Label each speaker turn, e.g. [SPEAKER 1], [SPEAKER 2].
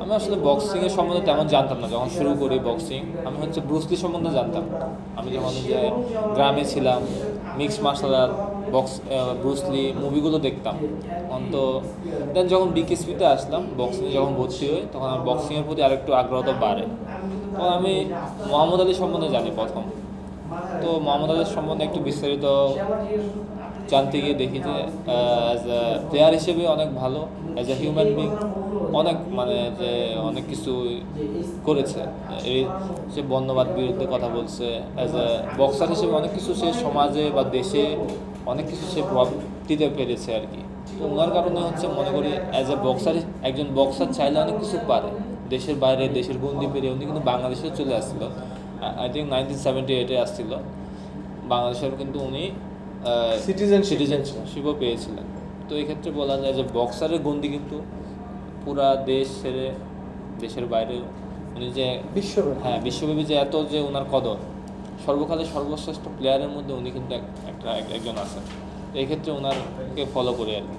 [SPEAKER 1] আমি আসলে বক্সিংয়ের সম্বন্ধে তেমন জানতাম না যখন শুরু করি বক্সিং। আমি হচ্ছে ব্রুসলি সম্বন্ধে জানতাম। আমি যখন যে গ্রামে ছিলাম, mixed martial art, box, Bruce Lee মুভিগুলো দেখতাম। অন্ত দেন যখন বিকেএসপিতে আসলাম, বক্সিংয়ে যখন ভর্তি হই, তখন আমার বক্সিংয়ের প্রতি আরেকটু আগ্রহটা বাড়ে। তখন আমি মোহাম্মদ আলী সম্বন্ধে জানি প্রথম। তো মোহাম্মদ আলীর সম্বন্ধে একটু বিস্তারিত জানতে গিয়ে দেখি যে অ্যাজ এ প্লেয়ার হিসেবে অনেক ভালো, অ্যাজ এ হিউম্যান বিং অনেক মানে যে অনেক কিছু করেছে। এই সে বর্ণবাদ বিরুদ্ধে কথা বলছে, অ্যাজ এ বক্সার হিসেবে অনেক কিছু সে সমাজে বা দেশে অনেক কিছু সে প্রভাব দিতে পেরেছে আর কি। তো ওনার কারণে হচ্ছে মনে করি অ্যাজ এ বক্সার, একজন বক্সার চাইলে অনেক কিছু পারে। দেশের বাইরে, দেশের গন্ডি পেরিয়ে উনি কিন্তু বাংলাদেশেও চলে আসছিল। আই থিঙ্ক 1978-এ আসছিল বাংলাদেশের, কিন্তু উনি সিটিজেনশিপও পেয়েছিলেন। তো এই ক্ষেত্রে বলা যায় যে বক্সারের গন্ডি কিন্তু পুরা দেশ ছেড়ে দেশের বাইরেও উনি যে বিশ্বব্যাপী যে এত যে ওনার কদর, সর্বকালের সর্বশ্রেষ্ঠ প্লেয়ারের মধ্যে উনি কিন্তু একজন আছেন। তো এই ক্ষেত্রে ওনারকে ফলো করি আর কি।